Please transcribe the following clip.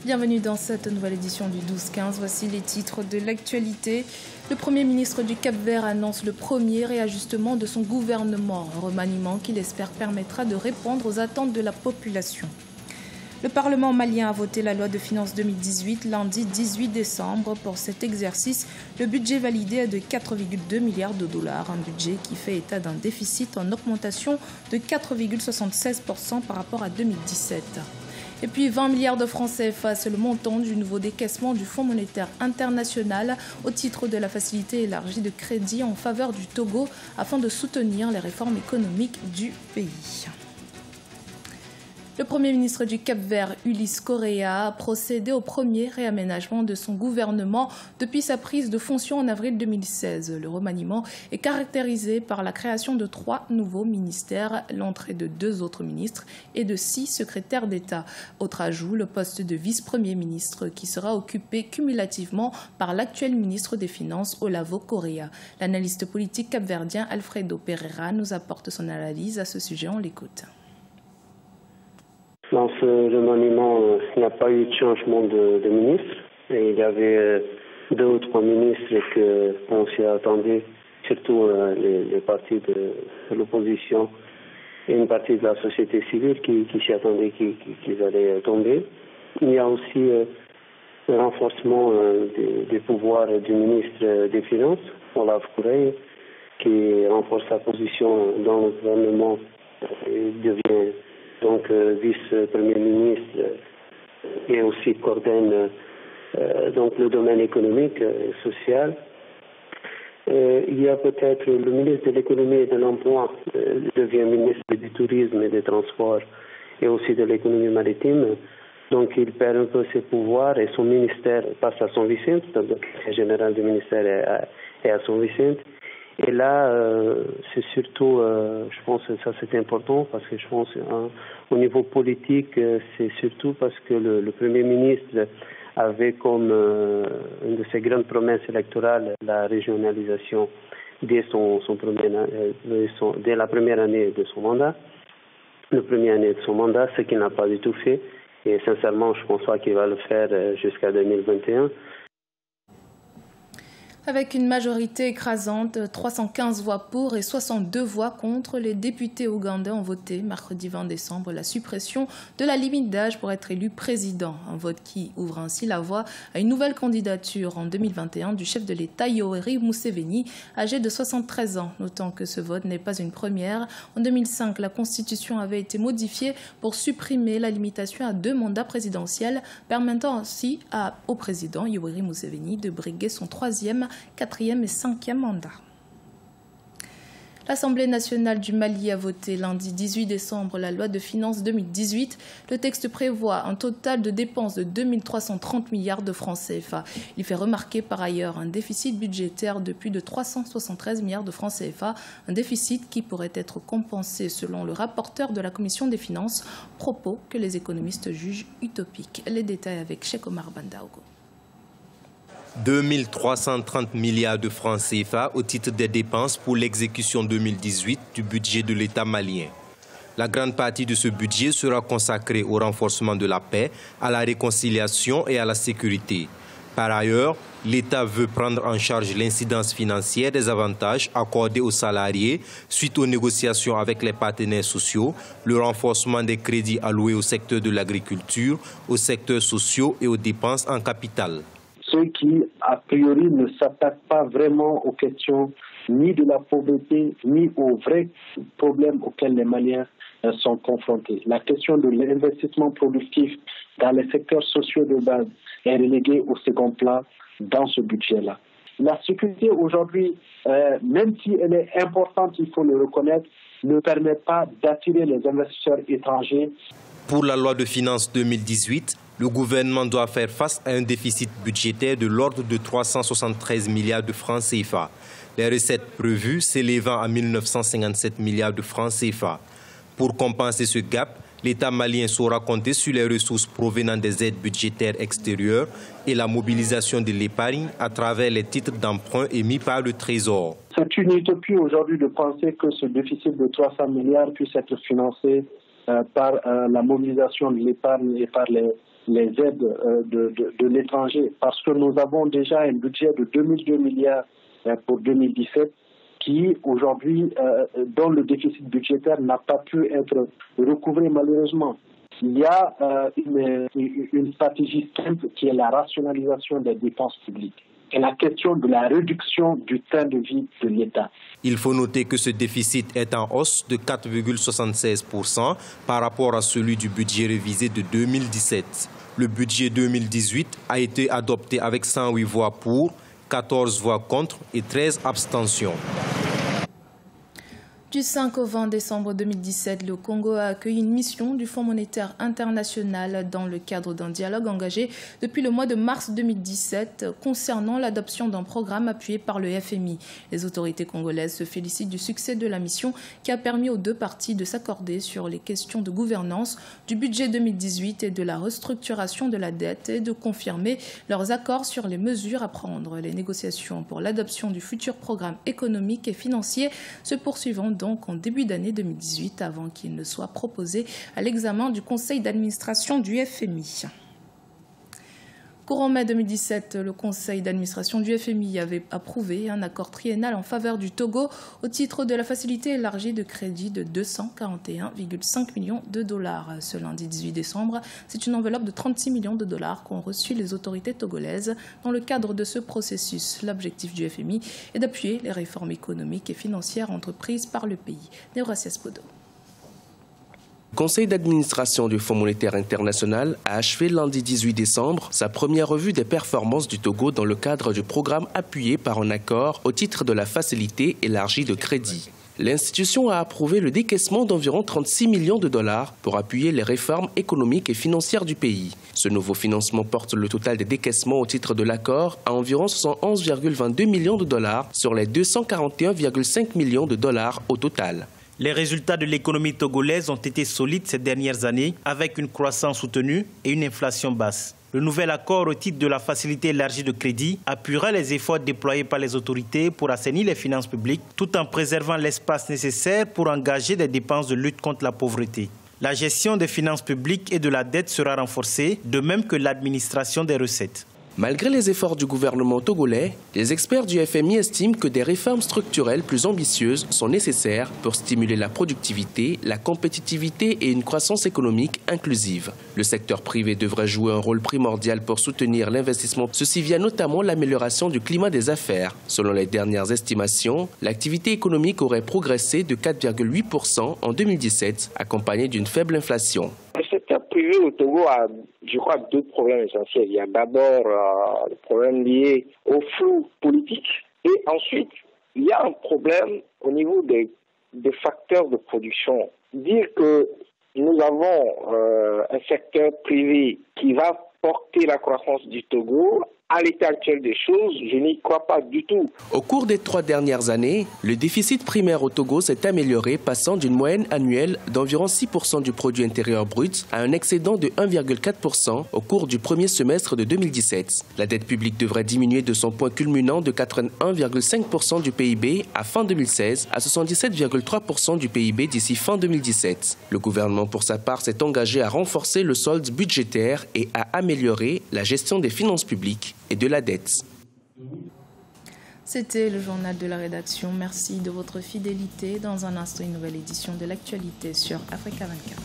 Bienvenue dans cette nouvelle édition du 12-15. Voici les titres de l'actualité. Le Premier ministre du Cap-Vert annonce le premier réajustement de son gouvernement, un remaniement qu'il espère permettra de répondre aux attentes de la population. Le Parlement malien a voté la loi de finances 2018 lundi 18 décembre. Pour cet exercice, le budget validé est de 4,2 milliards de dollars, un budget qui fait état d'un déficit en augmentation de 4,76% par rapport à 2017. Et puis 20 milliards de francs CFA, c'est le montant du nouveau décaissement du Fonds monétaire international au titre de la facilité élargie de crédit en faveur du Togo afin de soutenir les réformes économiques du pays. Le Premier ministre du Cap-Vert, Ulysse Correa, a procédé au premier réaménagement de son gouvernement depuis sa prise de fonction en avril 2016. Le remaniement est caractérisé par la création de 3 nouveaux ministères, l'entrée de 2 autres ministres et de 6 secrétaires d'État. Autre ajout, le poste de vice-premier ministre qui sera occupé cumulativement par l'actuel ministre des Finances, Olavo Correa. L'analyste politique capverdien Alfredo Pereira nous apporte son analyse à ce sujet. On l'écoute. Dans ce remaniement, il n'y a pas eu de changement de ministre. Et il y avait 2 ou 3 ministres qu'on s'y attendait, surtout les partis de l'opposition et une partie de la société civile qui s'y attendait qu'ils allaient tomber. Il y a aussi le renforcement des pouvoirs du ministre des Finances, Olavo Correa, qui renforce sa position dans le gouvernement et devient donc vice-premier ministre et aussi coordonne donc le domaine économique et social. Il y a peut-être le ministre de l'économie et de l'emploi devient ministre du tourisme et des transports et aussi de l'économie maritime. Donc il perd un peu ses pouvoirs et son ministère passe à son Vicente, le secrétaire général du ministère est à son Vicente. Et là, c'est surtout, je pense que ça c'est important parce que je pense au niveau politique, c'est surtout parce que le Premier ministre avait comme une de ses grandes promesses électorales la régionalisation dès dès la première année de son mandat, ce qu'il n'a pas du tout fait. Et sincèrement, je pense pas qu'il va le faire jusqu'à 2021. Avec une majorité écrasante, 315 voix pour et 62 voix contre, les députés ougandais ont voté mercredi 20 décembre la suppression de la limite d'âge pour être élu président. Un vote qui ouvre ainsi la voie à une nouvelle candidature en 2021 du chef de l'État Yoweri Museveni, âgé de 73 ans. Notant que ce vote n'est pas une première. En 2005, la Constitution avait été modifiée pour supprimer la limitation à 2 mandats présidentiels, permettant ainsi au président Yoweri Museveni de briguer son 3e, 4e et 5e mandat. L'Assemblée nationale du Mali a voté lundi 18 décembre la loi de finances 2018. Le texte prévoit un total de dépenses de 2 330 milliards de francs CFA. Il fait remarquer par ailleurs un déficit budgétaire de plus de 373 milliards de francs CFA, un déficit qui pourrait être compensé selon le rapporteur de la Commission des finances, propos que les économistes jugent utopiques. Les détails avec Cheikh Omar Bandaogo. 2 330 milliards de francs CFA au titre des dépenses pour l'exécution 2018 du budget de l'État malien. La grande partie de ce budget sera consacrée au renforcement de la paix, à la réconciliation et à la sécurité. Par ailleurs, l'État veut prendre en charge l'incidence financière des avantages accordés aux salariés suite aux négociations avec les partenaires sociaux, le renforcement des crédits alloués au secteur de l'agriculture, aux secteurs sociaux et aux dépenses en capital. Ceux qui, a priori, ne s'attaquent pas vraiment aux questions ni de la pauvreté, ni aux vrais problèmes auxquels les Maliens sont confrontés. La question de l'investissement productif dans les secteurs sociaux de base est reléguée au second plan dans ce budget-là. La sécurité aujourd'hui, même si elle est importante, il faut le reconnaître, ne permet pas d'attirer les investisseurs étrangers. Pour la loi de finances 2018, le gouvernement doit faire face à un déficit budgétaire de l'ordre de 373 milliards de francs CFA. Les recettes prévues s'élevant à 1957 milliards de francs CFA. Pour compenser ce gap, l'État malien saura compter sur les ressources provenant des aides budgétaires extérieures et la mobilisation de l'épargne à travers les titres d'emprunt émis par le Trésor. C'est une utopie aujourd'hui de penser que ce déficit de 300 milliards puisse être financé par la mobilisation de l'épargne et par les les aides de l'étranger, parce que nous avons déjà un budget de 2002 milliards pour 2017 qui, aujourd'hui, dont le déficit budgétaire n'a pas pu être recouvré malheureusement. Il y a une stratégie simple qui est la rationalisation des dépenses publiques. Et la question de la réduction du train de vie de l'État. Il faut noter que ce déficit est en hausse de 4,76% par rapport à celui du budget révisé de 2017. Le budget 2018 a été adopté avec 108 voix pour, 14 voix contre et 13 abstentions. Du 5 au 20 décembre 2017, le Congo a accueilli une mission du Fonds monétaire international dans le cadre d'un dialogue engagé depuis le mois de mars 2017 concernant l'adoption d'un programme appuyé par le FMI. Les autorités congolaises se félicitent du succès de la mission qui a permis aux deux parties de s'accorder sur les questions de gouvernance du budget 2018 et de la restructuration de la dette et de confirmer leurs accords sur les mesures à prendre. Les négociations pour l'adoption du futur programme économique et financier se poursuivront donc en début d'année 2018 avant qu'il ne soit proposé à l'examen du conseil d'administration du FMI. Courant mai 2017, le conseil d'administration du FMI avait approuvé un accord triennal en faveur du Togo au titre de la facilité élargie de crédit de 241,5 millions de dollars. Ce lundi 18 décembre, c'est une enveloppe de 36 millions de dollars qu'ont reçu les autorités togolaises dans le cadre de ce processus. L'objectif du FMI est d'appuyer les réformes économiques et financières entreprises par le pays. Neuracia Podo. Le conseil d'administration du Fonds monétaire international a achevé lundi 18 décembre sa première revue des performances du Togo dans le cadre du programme appuyé par un accord au titre de la facilité élargie de crédit. L'institution a approuvé le décaissement d'environ 36 millions de dollars pour appuyer les réformes économiques et financières du pays. Ce nouveau financement porte le total des décaissements au titre de l'accord à environ 71,22 millions de dollars sur les 241,5 millions de dollars au total. Les résultats de l'économie togolaise ont été solides ces dernières années, avec une croissance soutenue et une inflation basse. Le nouvel accord au titre de la facilité élargie de crédit appuiera les efforts déployés par les autorités pour assainir les finances publiques, tout en préservant l'espace nécessaire pour engager des dépenses de lutte contre la pauvreté. La gestion des finances publiques et de la dette sera renforcée, de même que l'administration des recettes. Malgré les efforts du gouvernement togolais, les experts du FMI estiment que des réformes structurelles plus ambitieuses sont nécessaires pour stimuler la productivité, la compétitivité et une croissance économique inclusive. Le secteur privé devrait jouer un rôle primordial pour soutenir l'investissement, ceci via notamment l'amélioration du climat des affaires. Selon les dernières estimations, l'activité économique aurait progressé de 4,8% en 2017, accompagnée d'une faible inflation. Le secteur privé au Togo a, je crois, deux problèmes essentiels. Il y a d'abord le problème lié au flou politique et ensuite, il y a un problème au niveau des facteurs de production. Dire que nous avons un secteur privé qui va porter la croissance du Togo, à l'état actuel des choses, je n'y crois pas du tout. Au cours des 3 dernières années, le déficit primaire au Togo s'est amélioré, passant d'une moyenne annuelle d'environ 6% du produit intérieur brut à un excédent de 1,4% au cours du premier semestre de 2017. La dette publique devrait diminuer de son point culminant de 81,5% du PIB à fin 2016 à 77,3% du PIB d'ici fin 2017. Le gouvernement, pour sa part, s'est engagé à renforcer le solde budgétaire et à améliorer la gestion des finances publiques et de la dette. C'était le journal de la rédaction. Merci de votre fidélité. Dans un instant, une nouvelle édition de l'actualité sur Africa 24.